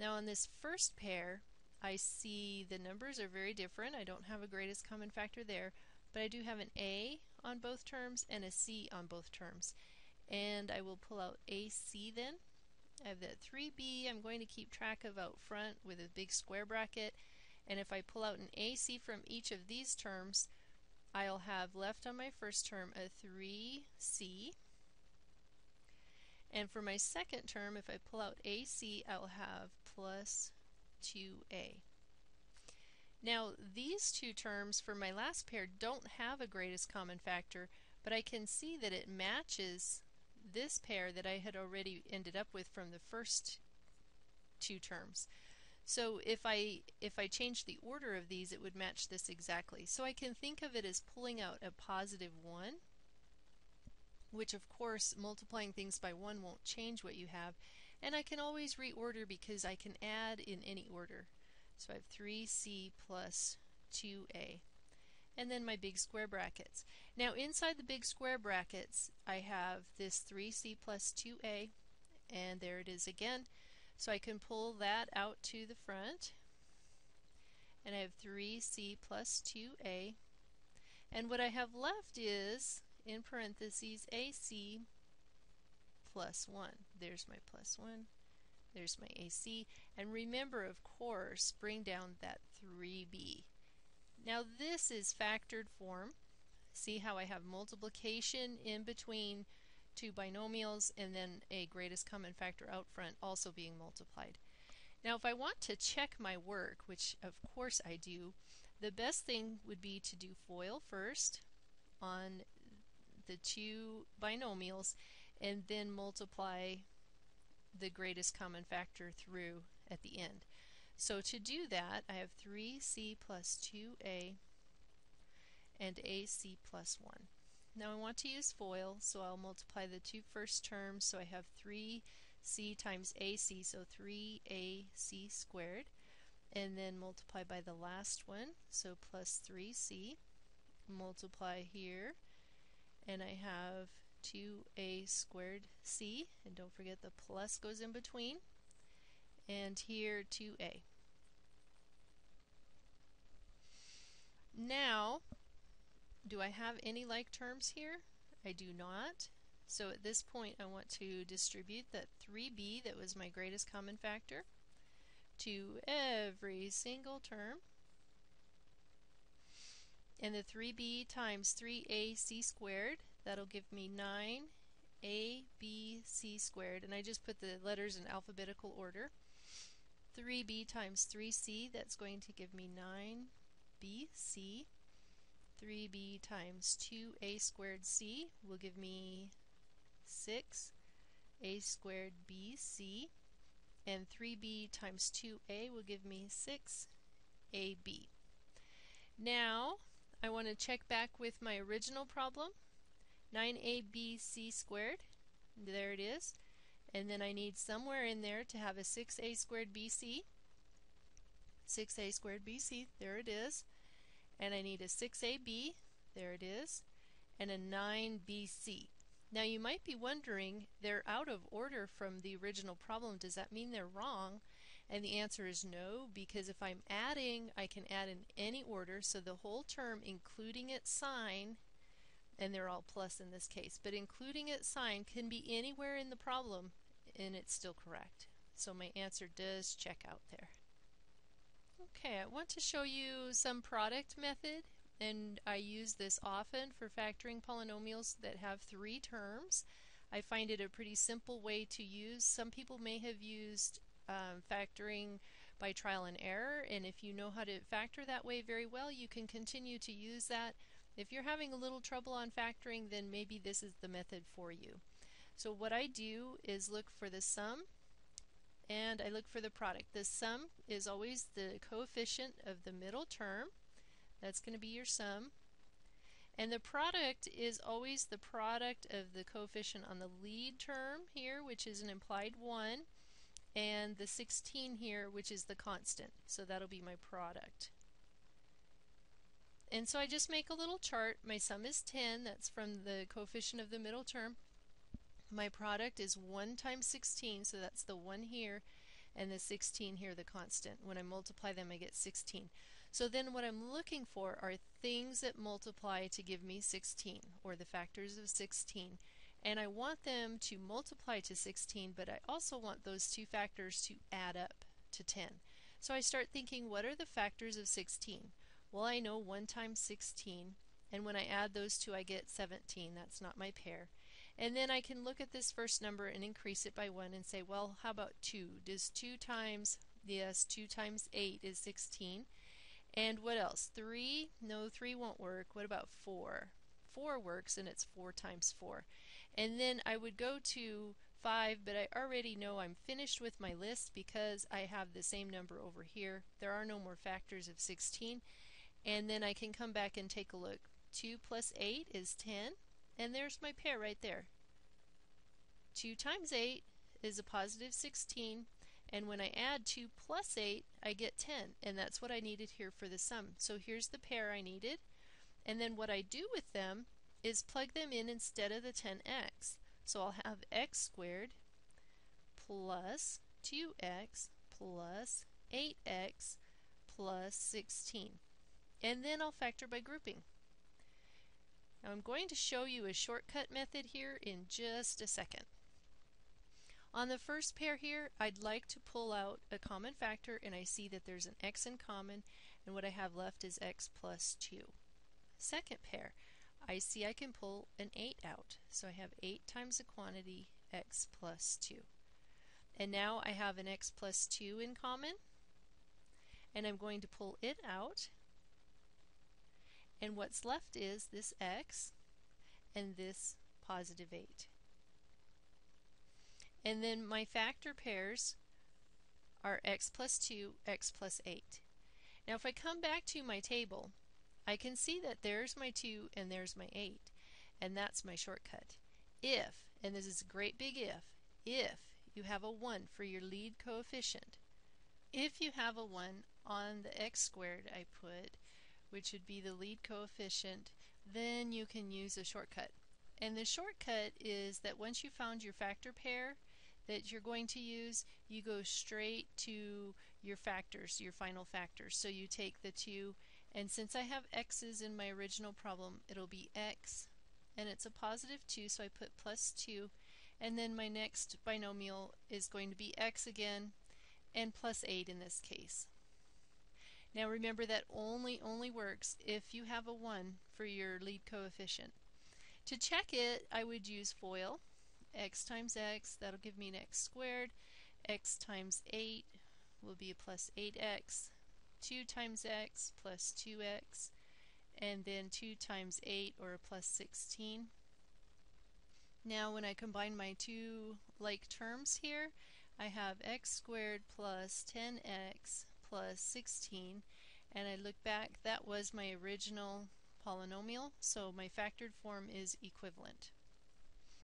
Now on this first pair, I see the numbers are very different. I don't have a greatest common factor there, but I do have an A on both terms and a C on both terms. And I will pull out AC then. I have that 3B I'm going to keep track of out front with a big square bracket. And if I pull out an AC from each of these terms, I'll have left on my first term a 3C. And for my second term, if I pull out AC, I'll have plus 2A. Now these two terms for my last pair don't have a greatest common factor, but I can see that it matches this pair that I had already ended up with from the first two terms. So if I change the order of these, it would match this exactly. So I can think of it as pulling out a positive 1, which of course multiplying things by 1 won't change what you have, and I can always reorder because I can add in any order. So I have 3C plus 2A. And then my big square brackets. Now inside the big square brackets I have this 3C plus 2A, and there it is again. So I can pull that out to the front, and I have 3C plus 2A. And what I have left is, in parentheses, AC plus 1. There's my plus 1. There's my AC. And remember, of course, bring down that 3B. Now this is factored form. See how I have multiplication in between two binomials and then a greatest common factor out front also being multiplied. Now if I want to check my work, which of course I do, the best thing would be to do FOIL first on the two binomials and then multiply the greatest common factor through at the end. So to do that, I have 3C plus 2A and AC plus 1. Now I want to use FOIL, so I'll multiply the two first terms. So I have 3C times AC, so 3AC squared, and then multiply by the last one, so plus 3C. Multiply here, and I have 2A squared C, and don't forget the plus goes in between, and here 2A. Now, do I have any like terms here? I do not. So at this point I want to distribute that 3B that was my greatest common factor to every single term. And the 3B times 3AC squared, that'll give me 9ABC squared. And I just put the letters in alphabetical order. 3B times 3C, that's going to give me 9BC. 3B times 2A squared C will give me 6A squared BC. And 3B times 2A will give me 6AB. Now, I want to check back with my original problem. 9ABC squared, there it is. And then I need somewhere in there to have a 6A squared BC. 6A squared BC, there it is. And I need a 6AB, there it is, and a 9BC. Now you might be wondering, they're out of order from the original problem. Does that mean they're wrong? And the answer is no, because if I'm adding, I can add in any order, so the whole term including its sign, and they're all plus in this case, but including its sign can be anywhere in the problem and it's still correct. So my answer does check out there. Okay, I want to show you some product method, and I use this often for factoring polynomials that have three terms. I find it a pretty simple way to use. Some people may have used factoring by trial and error, and if you know how to factor that way very well, you can continue to use that. If you're having a little trouble on factoring, then maybe this is the method for you. So what I do is look for the sum, and I look for the product. The sum is always the coefficient of the middle term. That's going to be your sum. And the product is always the product of the coefficient on the lead term here, which is an implied 1, and the 16 here, which is the constant. So that'll be my product. And so I just make a little chart. My sum is 10. That's from the coefficient of the middle term. My product is 1 times 16, so that's the 1 here. and the 16 here the constant. When I multiply them I get 16. So then what I'm looking for are things that multiply to give me 16, or the factors of 16. And I want them to multiply to 16, but I also want those two factors to add up to 10. So I start thinking, what are the factors of 16? Well, I know 1 times 16, and when I add those two I get 17. That's not my pair. And then I can look at this first number and increase it by 1 and say, well, how about 2? Does 2 times, yes, 2 times 8 is 16. And what else? 3? No, 3 won't work. What about 4? 4 works, and it's 4 times 4. And then I would go to 5, but I already know I'm finished with my list because I have the same number over here. There are no more factors of 16. And then I can come back and take a look. 2 plus 8 is 10, and there's my pair right there. 2 times 8 is a positive 16, and when I add 2 plus 8 I get 10, and that's what I needed here for the sum. So here's the pair I needed, and then what I do with them is plug them in instead of the 10x. So I'll have x squared plus 2x plus 8x plus 16. And then I'll factor by grouping. Now I'm going to show you a shortcut method here in just a second. On the first pair here, I'd like to pull out a common factor, and I see that there's an x in common, and what I have left is x plus 2. Second pair, I see I can pull an 8 out, so I have 8 times the quantity x plus 2. And now I have an x plus 2 in common, and I'm going to pull it out, and what's left is this x and this positive 8. And then my factor pairs are x plus 2, x plus 8. Now if I come back to my table, I can see that there's my 2 and there's my 8, and that's my shortcut. If, and this is a great big if you have a 1 for your lead coefficient, if you have a 1 on the x squared I put, which would be the lead coefficient, then you can use a shortcut. And the shortcut is that once you found your factor pair that you're going to use, you go straight to your factors, your final factors. So you take the 2, and since I have x's in my original problem, it'll be x, and it's a positive 2, so I put plus 2, and then my next binomial is going to be x again, and plus 8 in this case. Now remember that only works if you have a 1 for your lead coefficient. To check it, I would use FOIL. X times x, that'll give me an x squared. X times 8 will be a plus 8x. 2 times x plus 2x. And then 2 times 8, or a plus 16. Now when I combine my two like terms here, I have x squared plus 10x plus 16, and I look back, that was my original polynomial, so my factored form is equivalent.